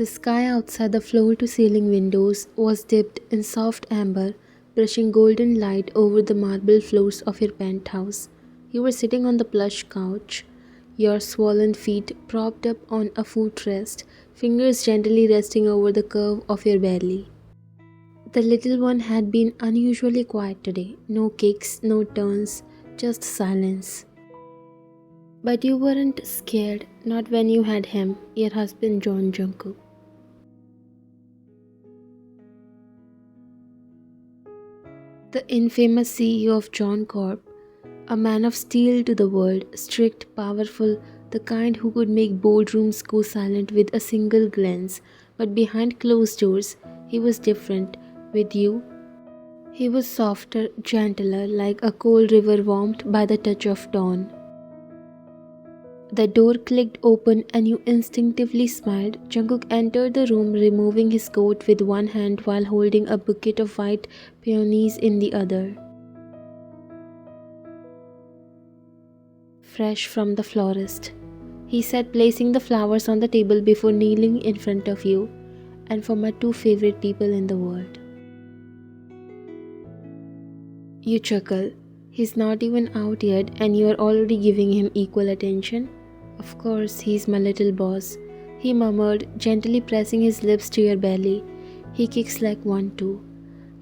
The sky outside the floor-to-ceiling windows was dipped in soft amber, brushing golden light over the marble floors of your penthouse. You were sitting on the plush couch, your swollen feet propped up on a footrest, fingers gently resting over the curve of your belly. The little one had been unusually quiet today. No kicks, no turns, just silence. But you weren't scared, not when you had him, your husband John Jungkook. The infamous CEO of John Corp, a man of steel to the world, strict, powerful, the kind who could make boardrooms go silent with a single glance, but behind closed doors, he was different. With you, he was softer, gentler, like a cold river warmed by the touch of dawn. The door clicked open and you instinctively smiled. Jungkook entered the room, removing his coat with one hand while holding a bouquet of white peonies in the other. Fresh from the florist, he said, placing the flowers on the table before kneeling in front of you, and for my two favorite people in the world. You chuckle. He's not even out yet and you are already giving him equal attention? Of course, he's my little boss, he murmured, gently pressing his lips to your belly. He kicks like one too.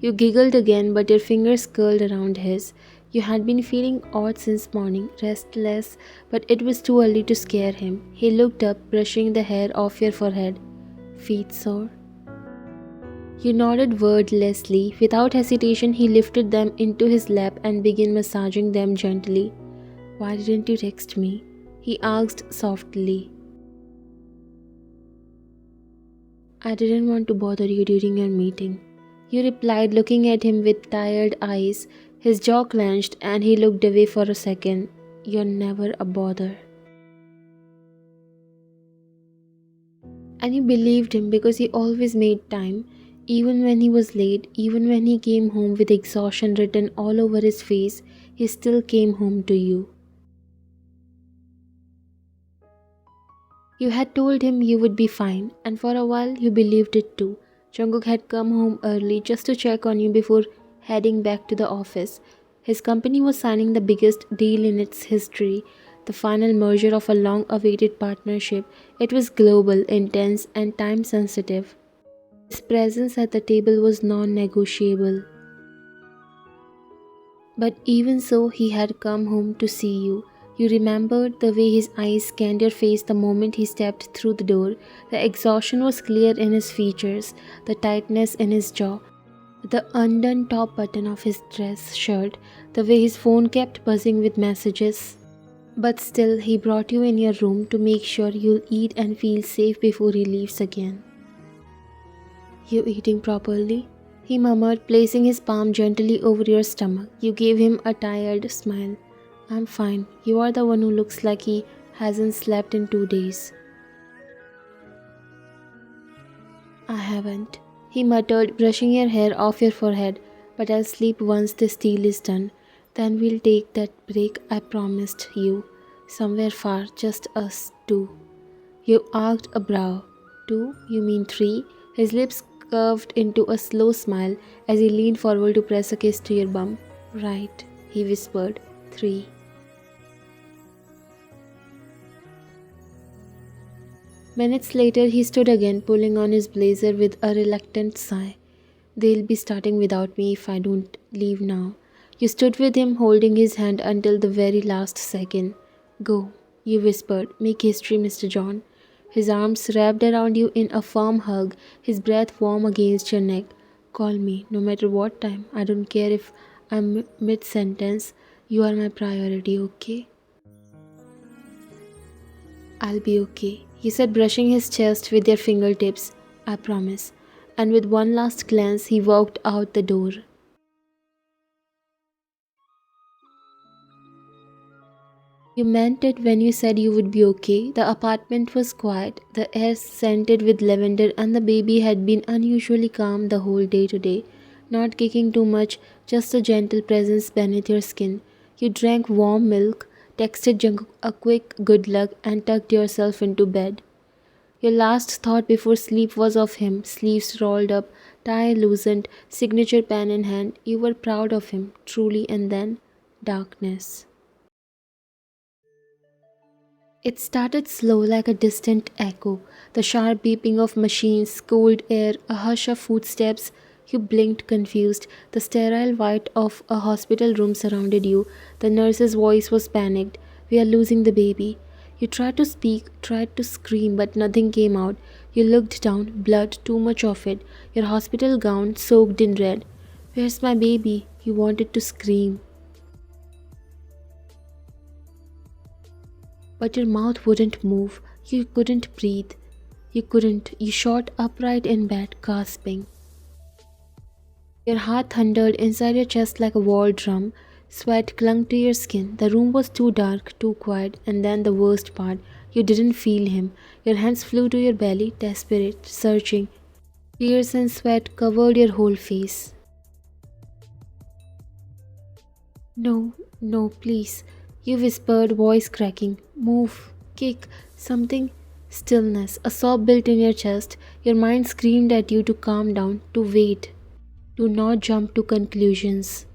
You giggled again, but your fingers curled around his. You had been feeling odd since morning, restless, but it was too early to scare him. He looked up, brushing the hair off your forehead. Feet sore? You nodded wordlessly. Without hesitation, he lifted them into his lap and began massaging them gently. Why didn't you text me? He asked softly. I didn't want to bother you during your meeting. You replied, looking at him with tired eyes. His jaw clenched and he looked away for a second. You're never a bother. And you believed him because he always made time. Even when he was late, even when he came home with exhaustion written all over his face, he still came home to you. You had told him you would be fine, and for a while you believed it too. Jungkook had come home early just to check on you before heading back to the office. His company was signing the biggest deal in its history, the final merger of a long-awaited partnership. It was global, intense, and time-sensitive. His presence at the table was non-negotiable. But even so, he had come home to see you. You remembered the way his eyes scanned your face the moment he stepped through the door. The exhaustion was clear in his features, the tightness in his jaw, the undone top button of his dress shirt, the way his phone kept buzzing with messages. But still, he brought you in your room to make sure you'll eat and feel safe before he leaves again. You eating properly? He murmured, placing his palm gently over your stomach. You gave him a tired smile. I'm fine. You are the one who looks like he hasn't slept in 2 days. I haven't, he muttered, brushing your hair off your forehead. But I'll sleep once this deal is done. Then we'll take that break I promised you. Somewhere far, just us two. You arched a brow. 2? You mean 3? His lips curved into a slow smile as he leaned forward to press a kiss to your bum. Right, he whispered. 3. Minutes later, he stood again, pulling on his blazer with a reluctant sigh. They'll be starting without me if I don't leave now. You stood with him, holding his hand until the very last second. Go, you whispered. Make history, Mr. John. His arms wrapped around you in a firm hug, his breath warm against your neck. Call me, no matter what time. I don't care if I'm mid-sentence. You are my priority, okay? I'll be okay, he said, brushing his chest with your fingertips. I promise. And with one last glance, he walked out the door. You meant it when you said you would be okay. The apartment was quiet, the air scented with lavender, and the baby had been unusually calm the whole day today. Not kicking too much, just a gentle presence beneath your skin. You drank warm milk, texted Jungkook a quick good luck, and tucked yourself into bed. Your last thought before sleep was of him, sleeves rolled up, tie loosened, signature pen in hand. You were proud of him, truly, and then darkness. It started slow like a distant echo, the sharp beeping of machines, cold air, a hush of footsteps. You blinked confused. The sterile white of a hospital room surrounded you. The nurse's voice was panicked. We are losing the baby. You tried to speak, tried to scream, but nothing came out. You looked down, blood, too much of it. Your hospital gown soaked in red. Where's my baby? You wanted to scream. But your mouth wouldn't move. You couldn't breathe. You couldn't. You shot upright in bed, gasping. Your heart thundered inside your chest like a war drum. Sweat clung to your skin. The room was too dark, too quiet, and then the worst part. You didn't feel him. Your hands flew to your belly, desperate, searching. Tears and sweat covered your whole face. No, no, please. You whispered, voice cracking. Move, kick, something. Stillness. A sob built in your chest. Your mind screamed at you to calm down, to wait, to not jump to conclusions.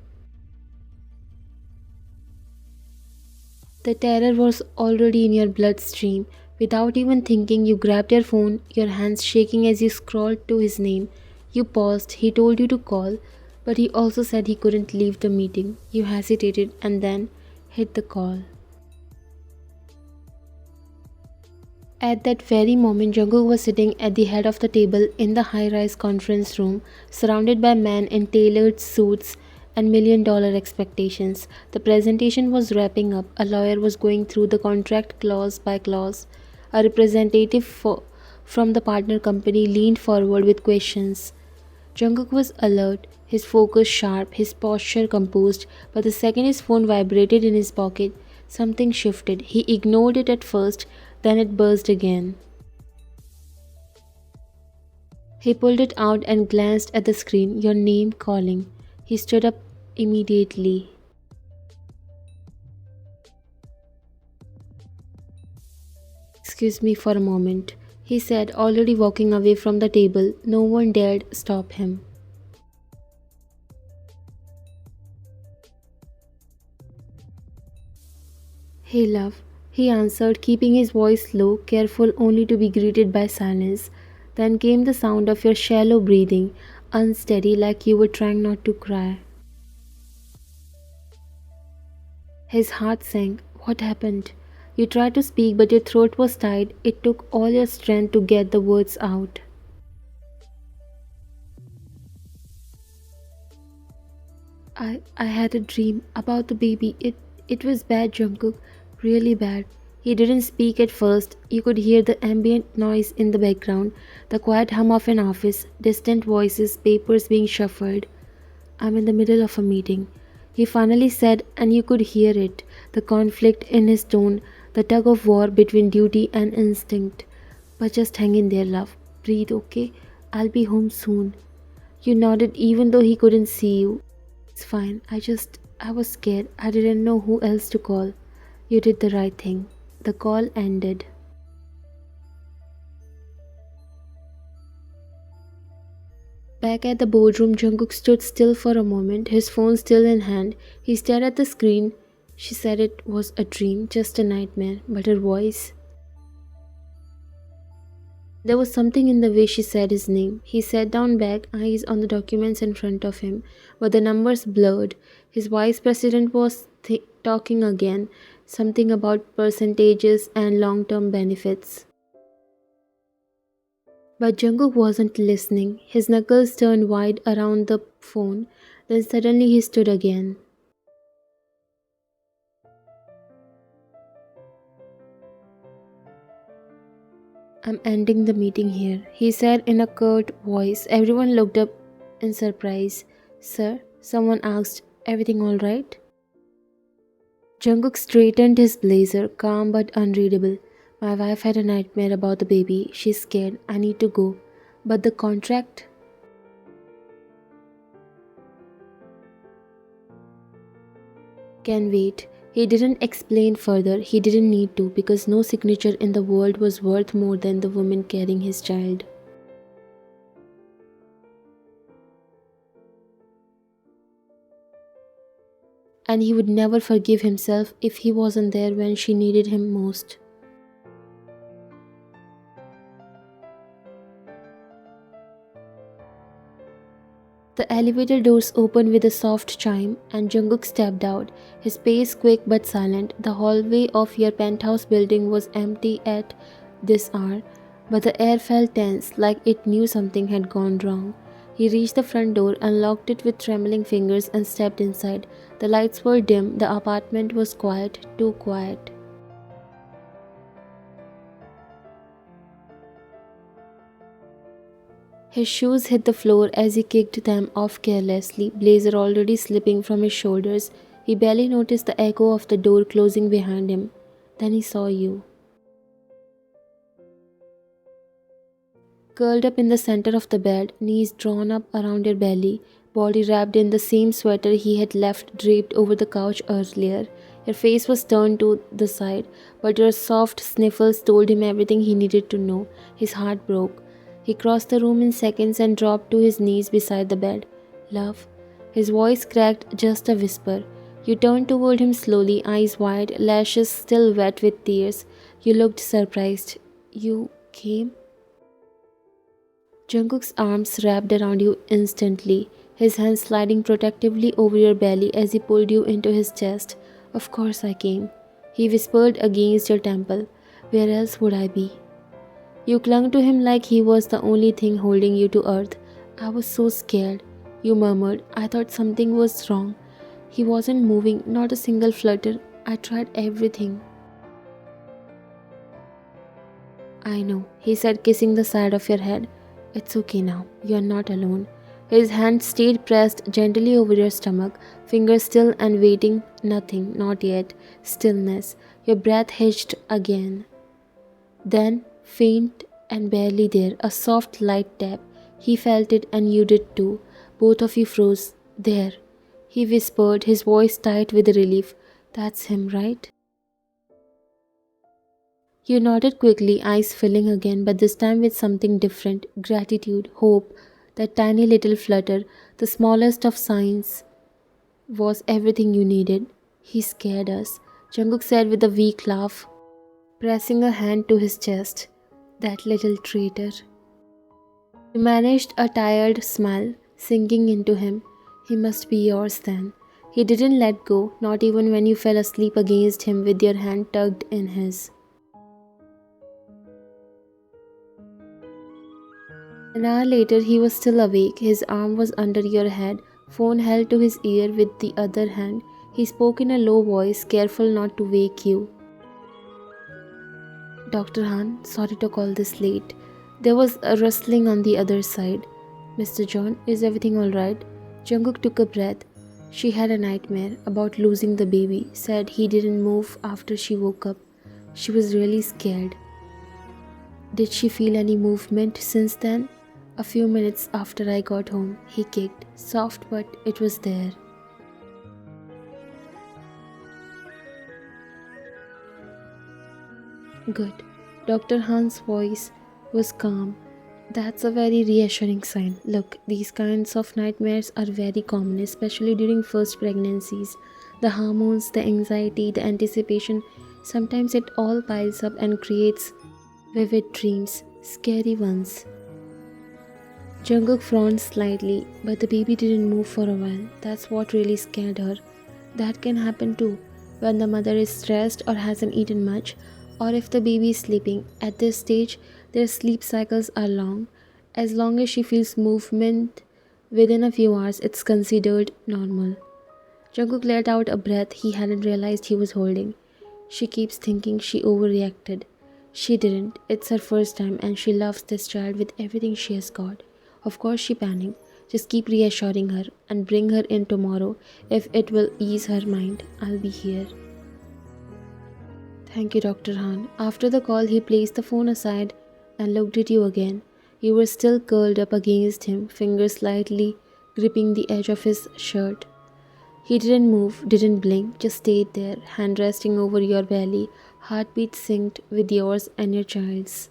The terror was already in your bloodstream. Without even thinking, you grabbed your phone, your hands shaking as you scrolled to his name. You paused. He told you to call, but he also said he couldn't leave the meeting. You hesitated and then hit the call. At that very moment, Jungkook was sitting at the head of the table in the high-rise conference room, surrounded by men in tailored suits and million-dollar expectations. The presentation was wrapping up. A lawyer was going through the contract clause by clause. A representative from the partner company leaned forward with questions. Jungkook was alert, his focus sharp, his posture composed, but the second his phone vibrated in his pocket, something shifted. He ignored it at first, then it buzzed again. He pulled it out and glanced at the screen, your name calling. He stood up immediately. Excuse me for a moment, he said, already walking away from the table. No one dared stop him. Hey, love, he answered, keeping his voice low, careful only to be greeted by silence. Then came the sound of your shallow breathing, unsteady like you were trying not to cry. His heart sank. What happened? You tried to speak, but your throat was tied. It took all your strength to get the words out. I had a dream about the baby. It was bad, Jungkook. Really bad. He didn't speak at first. You could hear the ambient noise in the background, the quiet hum of an office, distant voices, papers being shuffled. I'm in the middle of a meeting, he finally said, and you could hear it, the conflict in his tone, the tug of war between duty and instinct. But just hang in there, love. Breathe, okay? I'll be home soon. You nodded even though he couldn't see you. It's fine. I was scared. I didn't know who else to call. You did the right thing. The call ended. Back at the boardroom, Jungkook stood still for a moment, his phone still in hand. He stared at the screen. She said it was a dream, just a nightmare, but her voice. There was something in the way she said his name. He sat down back, eyes on the documents in front of him, but the numbers blurred. His vice president was talking again, something about percentages and long-term benefits. But Jungkook wasn't listening. His knuckles turned wide around the phone. Then suddenly he stood again. I'm ending the meeting here, he said in a curt voice. Everyone looked up in surprise. Sir, someone asked, everything all right? Jungkook straightened his blazer, calm but unreadable. My wife had a nightmare about the baby. She's scared. I need to go. But the contract? Can wait. He didn't explain further, he didn't need to, because no signature in the world was worth more than the woman carrying his child. And he would never forgive himself if he wasn't there when she needed him most. The elevator doors opened with a soft chime, and Jungkook stepped out, his pace quick but silent. The hallway of your penthouse building was empty at this hour, but the air felt tense, like it knew something had gone wrong. He reached the front door, unlocked it with trembling fingers, and stepped inside. The lights were dim, the apartment was quiet, too quiet. His shoes hit the floor as he kicked them off carelessly, blazer already slipping from his shoulders. He barely noticed the echo of the door closing behind him. Then he saw you. Curled up in the center of the bed, knees drawn up around your belly, body wrapped in the same sweater he had left draped over the couch earlier. Your face was turned to the side, but your soft sniffles told him everything he needed to know. His heart broke. He crossed the room in seconds and dropped to his knees beside the bed. Love? His voice cracked just a whisper. You turned toward him slowly, eyes wide, lashes still wet with tears. You looked surprised. You came? Jungkook's arms wrapped around you instantly, his hands sliding protectively over your belly as he pulled you into his chest. Of course I came, he whispered against your temple. Where else would I be? You clung to him like he was the only thing holding you to earth. I was so scared, you murmured. I thought something was wrong. He wasn't moving, not a single flutter. I tried everything. I know, he said, kissing the side of your head. It's okay now, you're not alone. His hand stayed pressed gently over your stomach, fingers still and waiting. Nothing, not yet. Stillness. Your breath hitched again. Then, faint and barely there, a soft light tap. He felt it and you did too. Both of you froze. There, he whispered, his voice tight with relief. That's him, right? You nodded quickly, eyes filling again, but this time with something different. Gratitude, hope, that tiny little flutter, the smallest of signs, was everything you needed. He scared us, Jungkook said with a weak laugh, pressing a hand to his chest. That little traitor. You managed a tired smile, sinking into him. He must be yours then. He didn't let go, not even when you fell asleep against him with your hand tucked in his. An hour later, he was still awake. His arm was under your head, phone held to his ear with the other hand. He spoke in a low voice, careful not to wake you. Dr. Han, sorry to call this late. There was a rustling on the other side. Mr. John, is everything alright? Jungkook took a breath. She had a nightmare about losing the baby, said he didn't move after she woke up. She was really scared. Did she feel any movement since then? A few minutes after I got home, he kicked. Soft, but it was there. Good. Dr. Han's voice was calm. That's a very reassuring sign. Look, these kinds of nightmares are very common, especially during first pregnancies. The hormones, the anxiety, the anticipation, sometimes it all piles up and creates vivid dreams, scary ones. Jungkook frowned slightly, but the baby didn't move for a while. That's what really scared her. That can happen too, when the mother is stressed or hasn't eaten much, or if the baby is sleeping. At this stage, their sleep cycles are long. As long as she feels movement within a few hours, it's considered normal. Jungkook let out a breath he hadn't realized he was holding. She keeps thinking she overreacted. She didn't. It's her first time and she loves this child with everything she has got. Of course she panicked. Just keep reassuring her and bring her in tomorrow if it will ease her mind. I'll be here. Thank you, Dr. Han. After the call, he placed the phone aside and looked at you again. You were still curled up against him, fingers slightly gripping the edge of his shirt. He didn't move, didn't blink, just stayed there, hand resting over your belly, heartbeat synced with yours and your child's.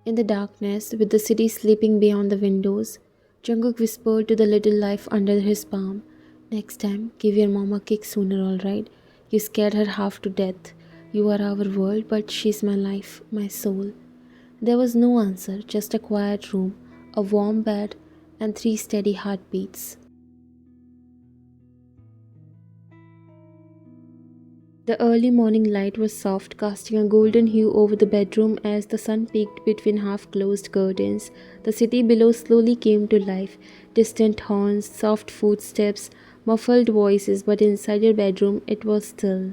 In the darkness, with the city sleeping beyond the windows, Jungkook whispered to the little life under his palm, "Next time, give your mom a kick sooner, alright? You scared her half to death. You are our world, but she's my life, my soul." There was no answer, just a quiet room, a warm bed, and 3 steady heartbeats. The early morning light was soft, casting a golden hue over the bedroom as the sun peeked between half closed curtains. The city below slowly came to life, distant horns, soft footsteps, muffled voices, but inside your bedroom it was still.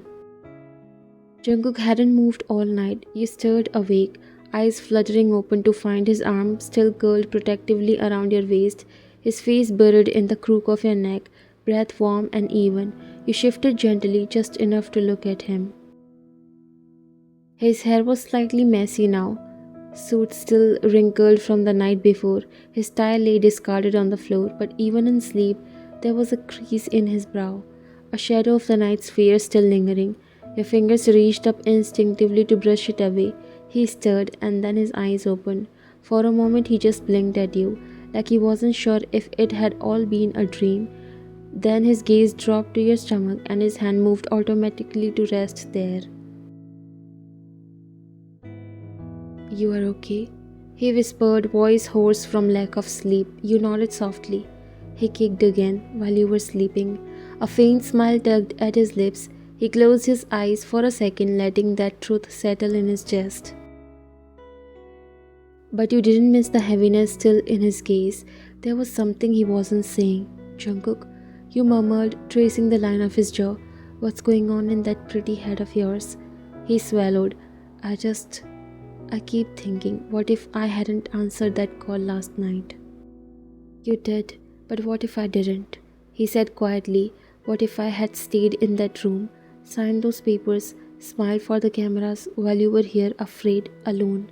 Jungkook hadn't moved all night. You stirred awake, eyes fluttering open to find his arm still curled protectively around your waist, his face buried in the crook of your neck, breath warm and even. You shifted gently, just enough to look at him. His hair was slightly messy now, suit still wrinkled from the night before. His tie lay discarded on the floor, but even in sleep, there was a crease in his brow, a shadow of the night's fear still lingering. Your fingers reached up instinctively to brush it away. He stirred, and then his eyes opened. For a moment, he just blinked at you, like he wasn't sure if it had all been a dream. Then his gaze dropped to your stomach, and his hand moved automatically to rest there. "You are okay?" he whispered, voice hoarse from lack of sleep. You nodded softly. He kicked again while you were sleeping. A faint smile tugged at his lips. He closed his eyes for a second, letting that truth settle in his chest. But you didn't miss the heaviness still in his gaze. There was something he wasn't saying. "Jungkook," you murmured, tracing the line of his jaw. "What's going on in that pretty head of yours?" He swallowed. I keep thinking, what if I hadn't answered that call last night?" "You did, but what if I didn't?" he said quietly. "What if I had stayed in that room, signed those papers, smiled for the cameras while you were here, afraid, alone?"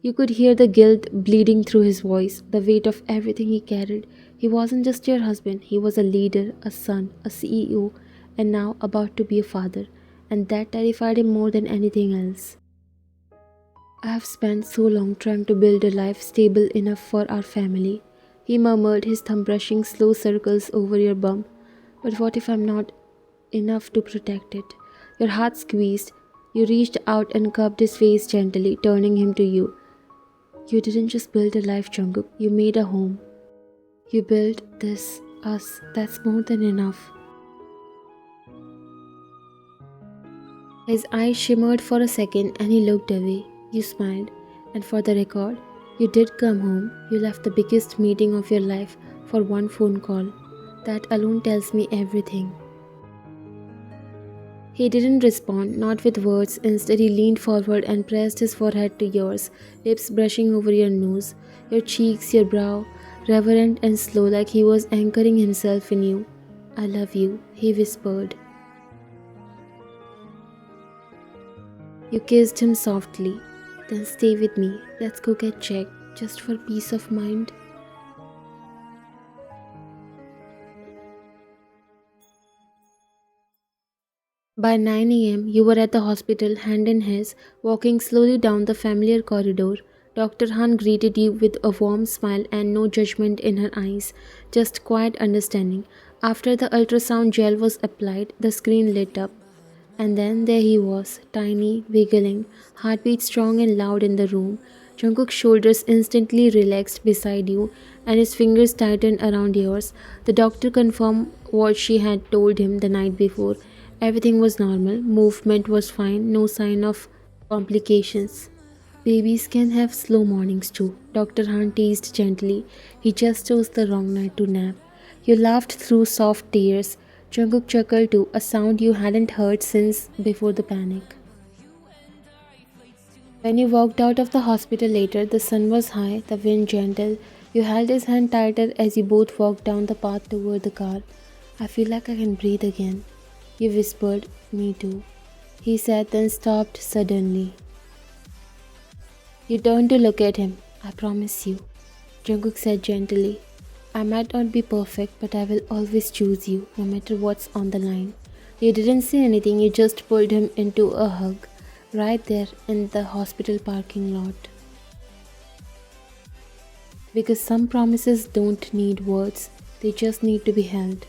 You could hear the guilt bleeding through his voice, the weight of everything he carried. He wasn't just your husband, he was a leader, a son, a CEO, and now about to be a father, and that terrified him more than anything else. "I have spent so long trying to build a life stable enough for our family," he murmured, his thumb brushing slow circles over your bum. "But what if I'm not enough to protect it?" Your heart squeezed. You reached out and cupped his face gently, turning him to you. "You didn't just build a life, Jungkook. You made a home. You built this, us. That's more than enough." His eyes shimmered for a second and he looked away. You smiled. "And for the record, you did come home. You left the biggest meeting of your life for one phone call. That alone tells me everything." He didn't respond, not with words. Instead, he leaned forward and pressed his forehead to yours, lips brushing over your nose, your cheeks, your brow, reverent and slow, like he was anchoring himself in you. "I love you," he whispered. You kissed him softly. "Then stay with me. Let's go get checked, just for peace of mind." By 9 a.m., you were at the hospital, hand in his, walking slowly down the familiar corridor. Dr. Han greeted you with a warm smile and no judgment in her eyes, just quiet understanding. After the ultrasound gel was applied, the screen lit up. And then there he was, tiny, wiggling, heartbeat strong and loud in the room. Jungkook's shoulders instantly relaxed beside you, and his fingers tightened around yours. The doctor confirmed what she had told him the night before. Everything was normal, movement was fine, no sign of complications. "Babies can have slow mornings too," Dr. Han teased gently. "He just chose the wrong night to nap." You laughed through soft tears. Jungkook chuckled too, a sound you hadn't heard since before the panic. When you walked out of the hospital later, the sun was high, the wind gentle. You held his hand tighter as you both walked down the path toward the car. "I feel like I can breathe again," you whispered. "Me too," he said, then stopped suddenly. You turned to look at him. I promise you, Jungkook said gently. I might not be perfect, but I will always choose you, no matter what's on the line. You didn't say anything, you just pulled him into a hug, right there in the hospital parking lot. Because some promises don't need words, they just need to be held.